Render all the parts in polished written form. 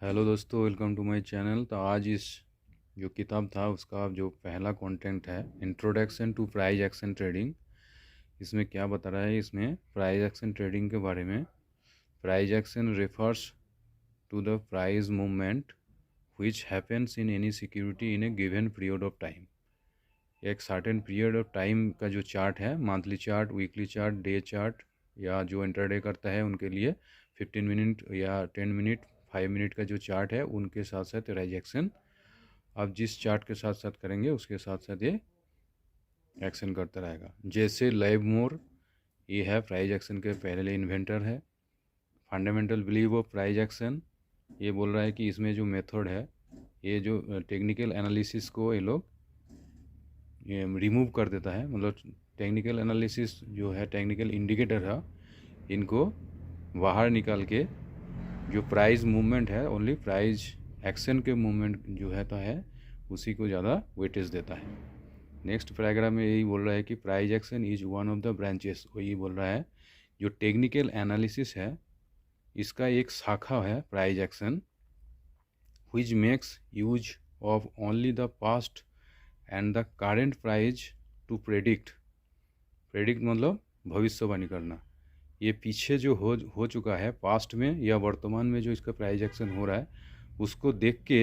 Hello दोस्तों, welcome to my channel. तो आज इस जो किताब था उसका जो पहला कंटेंट है introduction to price action trading. इसमें क्या बता रहा है, इसमें प्राइस एक्शन ट्रेडिंग के बारे में। Price action refers to the price movement which happens in any security in a given period of time. एक सर्टेन पीरियड ऑफ टाइम का जो चार्ट है, monthly chart, weekly chart, day chart, या जो intraday करता है उनके लिए 15 मिनट या 10 मिनट 5 मिनट का जो चार्ट है उनके साथ साथ प्राइस एक्शन आप जिस चार्ट के साथ साथ करेंगे उसके साथ साथ ये एक्शन करता रहेगा। जैसे लाइव मोर, ये है प्राइस एक्शन के पहले इन्वेंटर है। Fundamental believe of price action, ये बोल रहा है कि इसमें जो मेथड है, ये जो टेक्निकल एनालिसिस को ये लोग ये रिमूव कर देता है। मतलब टेक्निकल एनालिसिस जो है, टेक्निकल इंडिकेटर है, इनको बाहर निकाल के जो प्राइस मूवमेंट है, ओनली प्राइस एक्शन के मूवमेंट जो है तो है उसी को ज़्यादा वेटेज देता है। नेक्स्ट पैराग्राफ में यही बोल रहा है कि price action is one of the branches. वो ये बोल रहा है जो टेक्निकल एनालिसिस है इसका एक शाखा है price action, which makes use of only the past and the current price to predict मतलब भविष्यवाणी करना। ये पीछे जो हो चुका है पास्ट में या वर्तमान में जो इसका प्राइस एक्शन हो रहा है उसको देख के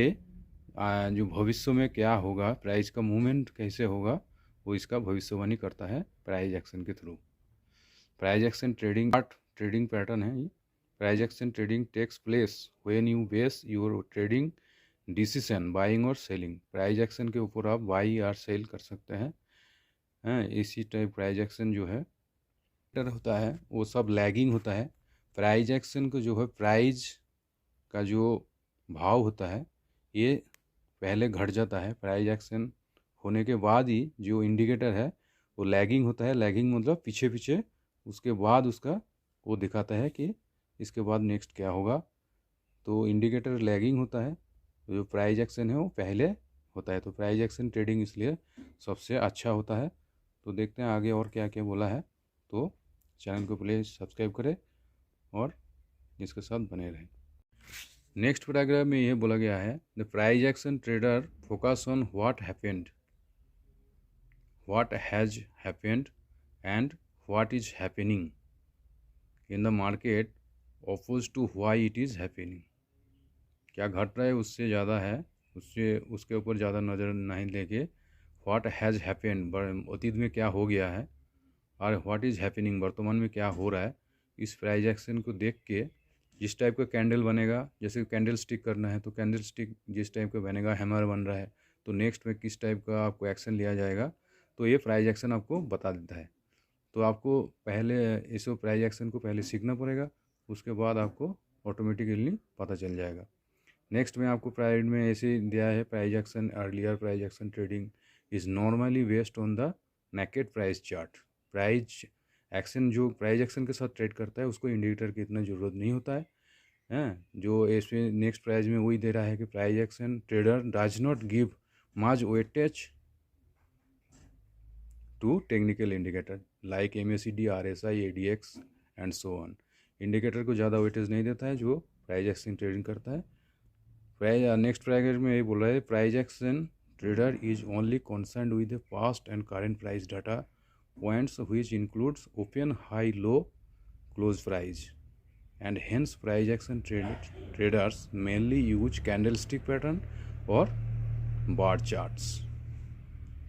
जो भविष्य में क्या होगा, प्राइस का मूवमेंट कैसे होगा, वो इसका भविष्यवाणी करता है प्राइस एक्शन के through. Price action trading pattern है ये। Price action trading takes place when you base your trading decision buying और सेलिंग। प्राइस एक्शन के ऊपर आप बाई और सेल कर सकते हैं। इसी टाइप प्राइस एक्शन जो है होता है वो सब लैगिंग होता है। प्राइस एक्शन को जो है, प्राइस का जो भाव होता है ये पहले घट जाता है। प्राइस एक्शन होने के बाद ही जो इंडिकेटर है वो लैगिंग होता है। लैगिंग मतलब पीछे पीछे, उसके बाद उसका वो दिखाता है कि इसके बाद नेक्स्ट क्या होगा। तो इंडिकेटर लैगिंग होता है, जो प्राइस एक्शन है वो पहले होता है। तो प्राइस एक्शन ट्रेडिंग इसलिए सबसे अच्छा होता है। तो देखते हैं आगे और क्या क्या बोला है। तो चैनल को प्लीज़ सब्सक्राइब करें और इसके साथ बने रहें। नेक्स्ट पैराग्राफ में यह बोला गया है, the price action trader focus on what happened, what has happened and what is happening in the market oppose to why it is happening. क्या घट रहा है उससे ज़्यादा है, उसके ऊपर ज़्यादा नज़र नहीं लेके व्हाट हैज़ हैपेंड, अतीत में क्या हो गया है, और व्हाट इज़ हैपनिंग, वर्तमान में क्या हो रहा है, इस प्राइस एक्शन को देख के जिस टाइप का कैंडल बनेगा, जैसे कैंडल स्टिक करना है तो कैंडल स्टिक जिस टाइप का बनेगा, हैमर बन रहा है तो नेक्स्ट में किस टाइप का आपको एक्शन लिया जाएगा, तो ये प्राइस एक्शन आपको बता देता है। तो आपको पहले इस प्राइस एक्शन को पहले सीखना पड़ेगा, उसके बाद आपको ऑटोमेटिकली पता चल जाएगा। नेक्स्ट में आपको प्राइड में ऐसे दिया है, price action earlier price action trading is normally based on the naked price chart. Price action जो प्राइस एक्शन के साथ ट्रेड करता है उसको इंडिकेटर की इतना ज़रूरत नहीं होता है। जो इसमें नेक्स्ट प्राइस में वही दे रहा है कि price action trader does not give much weightage to technical indicator like MACD, RSI, ADX and so on. Indicator को ज़्यादा वेटेज नहीं देता है जो प्राइस एक्शन ट्रेडिंग करता है। प्राइस नेक्स्ट पैराग्राफ में ये बोल रहा है, price action trader is only concerned with the past and current price data points which includes open, high, low, close price and hence price action traders mainly use candle stick pattern और बार charts.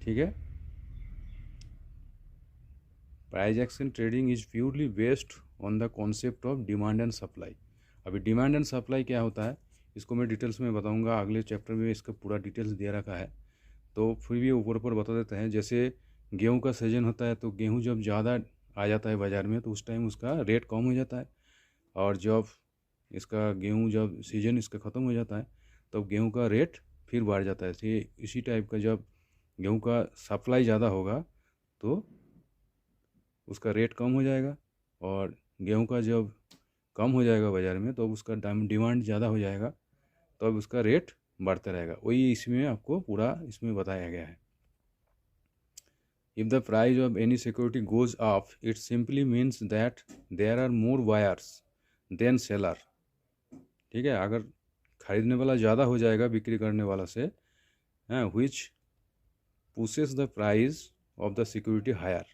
ठीक है, price action trading is purely based on the concept of demand and supply. अभी demand and supply क्या होता है इसको मैं details में बताऊंगा, अगले चैप्टर में इसका पूरा डिटेल्स दे रखा है। तो फिर भी ऊपर ऊपर बता देते हैं। जैसे गेहूं का सीजन होता है तो गेहूं जब ज़्यादा आ जाता है बाज़ार में तो उस टाइम उसका रेट कम हो जाता है, और जब इसका गेहूं जब सीजन इसका ख़त्म हो जाता है तब गेहूं का रेट फिर बढ़ जाता है। तो इसी टाइप का जब गेहूं का सप्लाई ज़्यादा होगा तो उसका रेट कम हो जाएगा, और गेहूं का जब कम हो जाएगा बाज़ार में तो उसका डिमांड ज़्यादा हो जाएगा, तो अब उसका रेट बढ़ता रहेगा। वही इसमें आपको पूरा इसमें बताया गया है। If the price of any security goes up it simply means that there are more buyers than seller. ठीक है, अगर खरीदने वाला ज़्यादा हो जाएगा बिक्री करने वाला से, हैं, which pushes the price of the security higher.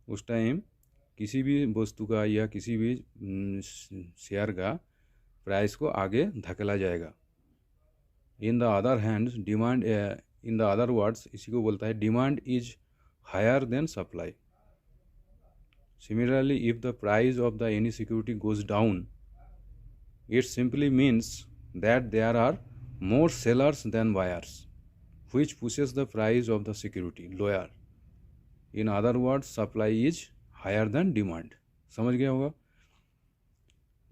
उस टाइम किसी भी वस्तु का या किसी भी शेयर का प्राइस को आगे धकेला जाएगा। In the other hands demand, in the other words इसी को बोलता है demand is higher than supply. Similarly if the price of the any security goes down, it simply means that there are more sellers than buyers, which pushes the price of the security lower. In other words, supply is higher than demand. समझ गया होगा।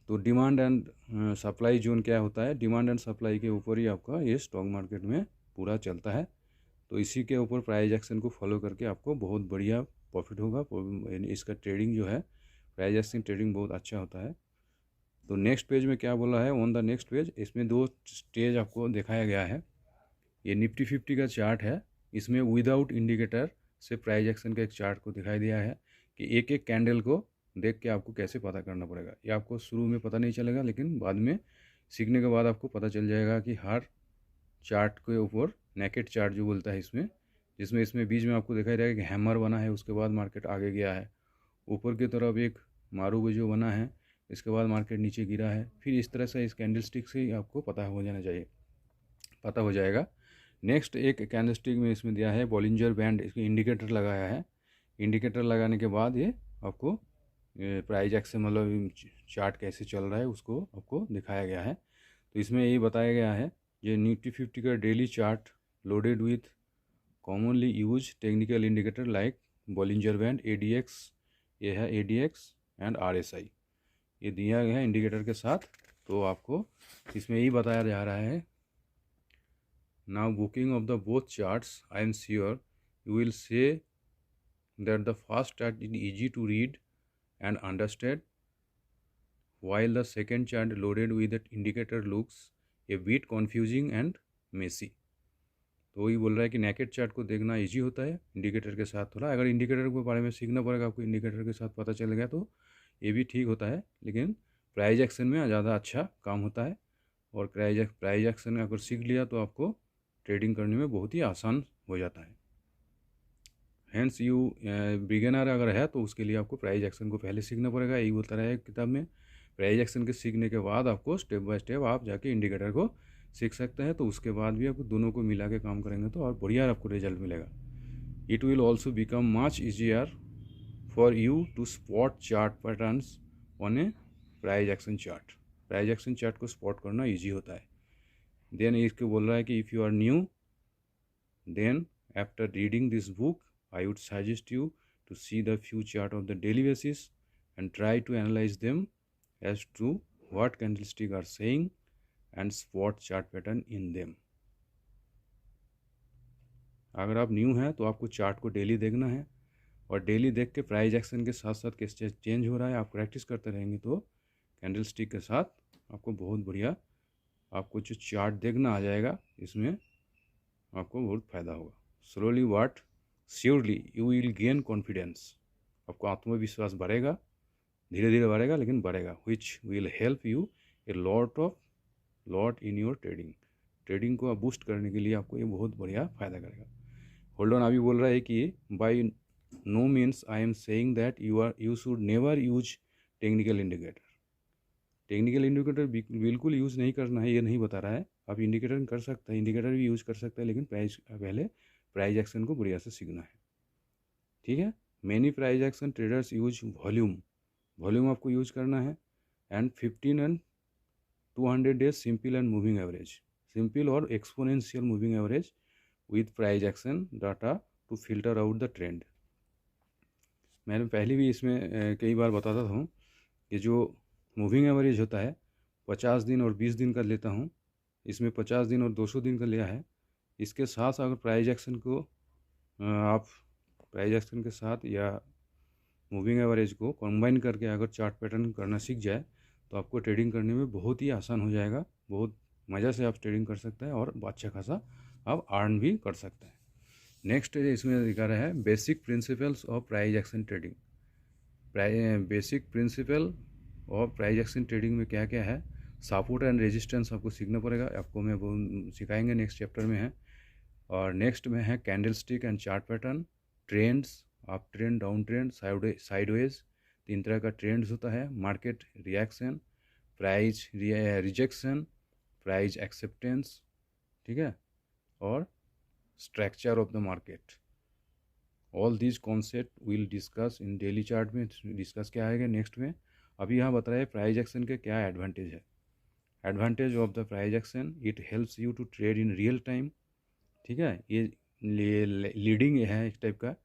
तो demand and supply zone क्या होता है, demand and supply के ऊपर ही आपका ये स्टॉक मार्केट में पूरा चलता है। तो इसी के ऊपर प्राइस एक्शन को फॉलो करके आपको बहुत बढ़िया प्रॉफिट होगा। इसका ट्रेडिंग जो है, प्राइस एक्शन ट्रेडिंग बहुत अच्छा होता है। तो नेक्स्ट पेज में क्या बोला है, ऑन द नेक्स्ट पेज, इसमें 2 स्टेज आपको दिखाया गया है। ये निफ्टी 50 का चार्ट है, इसमें विदाउट इंडिकेटर से प्राइस एक्शन का एक चार्ट को दिखाई दिया है कि एक एक कैंडल को देख के आपको कैसे पता करना पड़ेगा। ये आपको शुरू में पता नहीं चलेगा, लेकिन बाद में सीखने के बाद आपको पता चल जाएगा कि हर चार्ट के ऊपर नेकेड चार्ट जो बोलता है जिसमें इसमें बीच में आपको दिखाई देगा कि हैमर बना है, उसके बाद मार्केट आगे गया है। ऊपर की तरफ एक मारूबजो बना है, इसके बाद मार्केट नीचे गिरा है। फिर इस तरह से इस कैंडलस्टिक से ही आपको पता हो जाएगा। नेक्स्ट एक कैंडलस्टिक में इसमें दिया है बॉलिंजर बैंड, इसके इंडिकेटर लगाया है। इंडिकेटर लगाने के बाद ये आपको प्राइस एक्शन मतलब चार्ट कैसे चल रहा है उसको आपको दिखाया गया है। तो इसमें यही बताया गया है, ये निफ्टी 50 का daily chart loaded with commonly use technical indicator like Bollinger band, ADX, ये है ADX एंड RSI, ये दिया गया है इंडिकेटर के साथ। तो आपको इसमें यही बताया जा रहा है, now booking of the both charts I am sure you will say that the first chart is easy to read and understand while the second chart loaded with the indicator looks a bit confusing and messy। तो वही बोल रहा है कि naked chart को देखना easy होता है, इंडिकेटर के साथ थोड़ा, अगर इंडिकेटर के बारे में सीखना पड़ेगा आपको, इंडिकेटर के साथ पता चल गया तो ये भी ठीक होता है, लेकिन प्राइस एक्शन में ज़्यादा अच्छा काम होता है। और प्राइस एक्शन अगर सीख लिया तो आपको ट्रेडिंग करने में बहुत ही आसान हो जाता है। हैंस यू बिगिनर अगर है तो उसके लिए आपको प्राइस एक्शन को पहले सीखना पड़ेगा, यही बोलता रहा है किताब में। प्राइस एक्शन के सीखने के बाद आपको स्टेप बाय स्टेप आप जाके इंडिकेटर को सीख सकते हैं। तो उसके बाद भी आपको दोनों को मिला के काम करेंगे तो और बढ़िया आपको रिजल्ट मिलेगा। It will also become much easier for you to spot chart patterns on a price action chart. Price action chart को स्पॉट करना ईजी होता है। देन इसको बोल रहा है कि if you are new then after reading this book I would suggest you to see the few chart of the daily basis and try to analyze them as to what candlestick are saying and spot chart pattern in them। अगर आप new हैं तो आपको chart को daily देखना है और daily देख के प्राइस एक्शन के साथ साथ कैसे चेंज हो रहा है आप प्रैक्टिस करते रहेंगे तो कैंडलस्टिक के साथ आपको बहुत बढ़िया आपको जो चार्ट देखना आ जाएगा, इसमें आपको बहुत फ़ायदा होगा। Slowly but surely you will gain confidence, आपको आत्मविश्वास बढ़ेगा, धीरे धीरे बढ़ेगा लेकिन बढ़ेगा, which will help U a lot in your trading को बूस्ट करने के लिए आपको ये बहुत बढ़िया फ़ायदा करेगा। होल्ड ऑन, अभी बोल रहा है कि by no means I am saying that you should never use technical indicator. Technical indicator बिल्कुल यूज़ नहीं करना है ये नहीं बता रहा है, आप इंडिकेटर कर सकते हैं, इंडिकेटर भी यूज़ कर सकते हैं, लेकिन पहले प्राइस एक्शन को बढ़िया से सीखना है, ठीक है। Many price action traders use volume आपको यूज करना है and 15 and 200 days simple and moving average, simple और exponential moving average with price action data to filter out the trend. मैंने पहले भी इसमें कई बार बताता था कि जो मूविंग एवरेज होता है 50 दिन और 20 दिन का लेता हूँ, इसमें 50 दिन और 200 दिन का लिया है। इसके साथ अगर प्राइस एक्शन को आप प्राइस एक्शन के साथ या मूविंग एवरेज को कंबाइन करके अगर चार्ट पैटर्न करना सीख जाए तो आपको ट्रेडिंग करने में बहुत ही आसान हो जाएगा, बहुत मज़ा से आप ट्रेडिंग कर सकते हैं और अच्छा खासा आप अर्न भी कर सकते हैं। नेक्स्ट इसमें दिखा रहा है basic principles of price action trading. Basic principle of price action trading में क्या क्या है, सपोर्ट एंड रेजिस्टेंस आपको सीखना पड़ेगा, आपको मैं वो सिखाएंगे, नेक्स्ट चैप्टर में है। और नेक्स्ट में है candle stick and chart pattern, trends, up trend, down trend, sideways, 3 तरह का ट्रेंड्स होता है, market reaction, price rejection, price acceptance, ठीक है, और structure of the market. All this concept will discuss in daily chart में डिस्कस क्या आएगा नेक्स्ट में। अभी यहाँ बता रहे हैं प्राइस एक्शन के क्या एडवांटेज है। Advantage of the price action, it helps you to trade in real time, ठीक है, ये लीडिंग है इस टाइप का,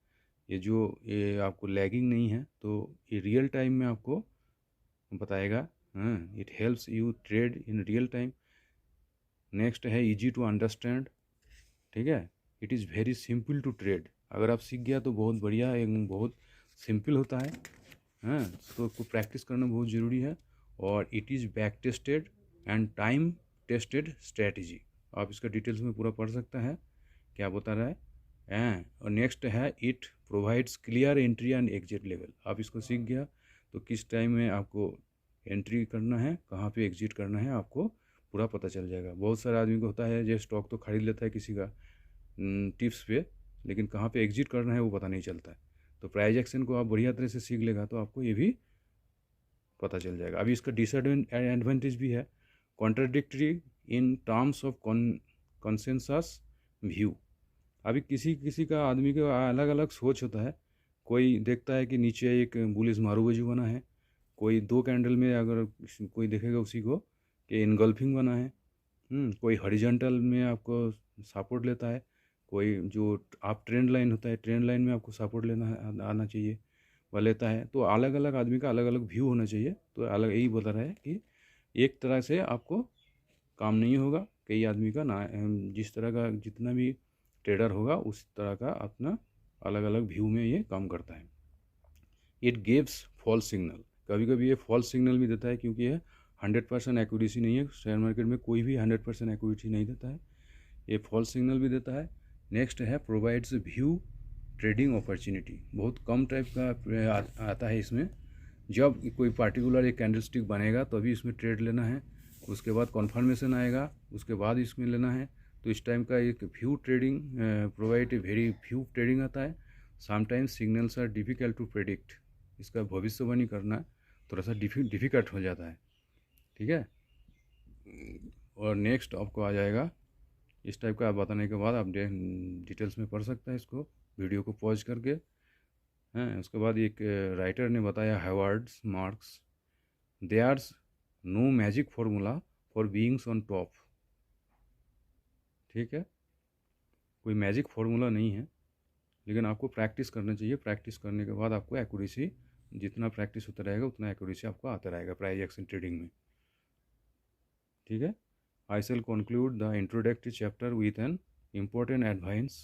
ये आपको लैगिंग नहीं है, तो ये रियल टाइम में आपको बताएगा। It helps you trade in real time. Next है इजी टू अंडरस्टैंड, ठीक है, it is very simple to trade. अगर आप सीख गया तो बहुत बढ़िया, एक बहुत सिंपल होता है, हाँ, तो आपको प्रैक्टिस करना बहुत ज़रूरी है। और it is back tested and time tested strategy. आप इसका डिटेल्स में पूरा पढ़ सकता है क्या बता रहा है। और नेक्स्ट है it provides clear entry and exit level. आप इसको सीख गया तो किस टाइम में आपको एंट्री करना है, कहाँ पे एग्जिट करना है, आपको पूरा पता चल जाएगा। बहुत सारे आदमी को होता है जो स्टॉक तो खरीद लेता है किसी का टिप्स पे, लेकिन कहाँ पे एग्जिट करना है वो पता नहीं चलता है। तो प्राइस एक्शन को आप बढ़िया तरह से सीख लेगा तो आपको ये भी पता चल जाएगा। अभी इसका डिसएडवांटेज भी है, contradictory in terms of consensus view. अभी किसी किसी का आदमी का अलग अलग सोच होता है। कोई देखता है कि नीचे एक बुलिश मारूबाजू बना है, कोई 2 कैंडल में अगर कोई देखेगा उसी को कि इनगल्फिंग बना है, कोई हॉरिजॉन्टल में आपको सपोर्ट लेता है, कोई जो आप ट्रेंड लाइन होता है, ट्रेंड लाइन में आपको सपोर्ट लेना है, आना चाहिए, वह लेता है। तो अलग अलग आदमी का अलग अलग व्यू होना चाहिए। तो अलग यही बता रहा है कि एक तरह से आपको काम नहीं होगा, कई आदमी का ना, जिस तरह का जितना भी ट्रेडर होगा उस तरह का अपना अलग अलग व्यू में ये काम करता है। इट गिव्स फॉल्स सिग्नल, कभी कभी ये फॉल्स सिग्नल भी देता है, क्योंकि ये 100% एक्यूरेसी नहीं है। शेयर मार्केट में कोई भी 100% एक्यूरेसी नहीं देता है, ये फॉल्स सिग्नल भी देता है। नेक्स्ट है प्रोवाइड्स व्यू ट्रेडिंग अपॉर्चुनिटी, बहुत कम टाइप का आता है इसमें। जब कोई पार्टिकुलर एक कैंडलस्टिक बनेगा तभी इसमें ट्रेड लेना है, उसके बाद कन्फर्मेशन आएगा, उसके बाद इसमें लेना है। तो इस टाइम का एक view trading provide very view trading आता है। Sometimes signals are difficult to predict, इसका भविष्यवाणी करना थोड़ा सा डिफ़िकल्ट हो जाता है, ठीक है। और नेक्स्ट आपको आ जाएगा इस टाइप का बताने के बाद आप डिटेल्स में पढ़ सकते हैं इसको, वीडियो को पॉज करके, हैं। उसके बाद एक राइटर ने बताया, Howard Marks, there's no magic formula for beings on top, ठीक है, कोई मैजिक फार्मूला नहीं है, लेकिन आपको प्रैक्टिस करना चाहिए। प्रैक्टिस करने के बाद आपको एक्यूरेसी, जितना प्रैक्टिस होता रहेगा उतना एक्यूरेसी आपको आता रहेगा प्राइस एक्शन ट्रेडिंग में, ठीक है। I shall conclude the introductory chapter with an important advice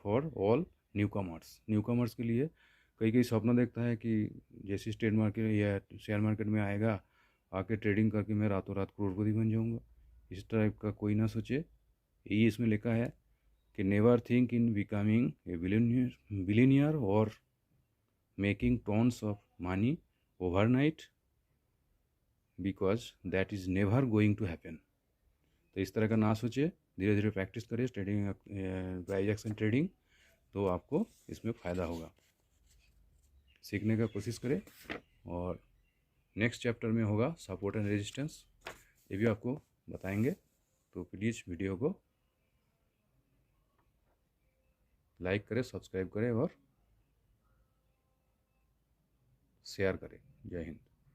for all newcomers। Newcomers के लिए कई कई सपना देखता है कि जैसे स्टेट मार्केट या शेयर मार्केट में आएगा, आके ट्रेडिंग करके मैं रातों रात करोड़पति बन जाऊंगा। इस टाइप का कोई ना सोचे। यही इसमें लिखा है कि never think in becoming a billionaire और making tons of money overnight, because that is never going to happen. तो इस तरह का ना सोचे, धीरे धीरे प्रैक्टिस करिए ट्रेडिंग, प्राइस एक्शन ट्रेडिंग, तो आपको इसमें फ़ायदा होगा। सीखने का कोशिश करें। और नेक्स्ट चैप्टर में होगा सपोर्ट एंड रेजिस्टेंस, ये भी आपको बताएंगे। तो प्लीज़ वीडियो को लाइक करें, सब्सक्राइब करें और शेयर करें। जय हिंद।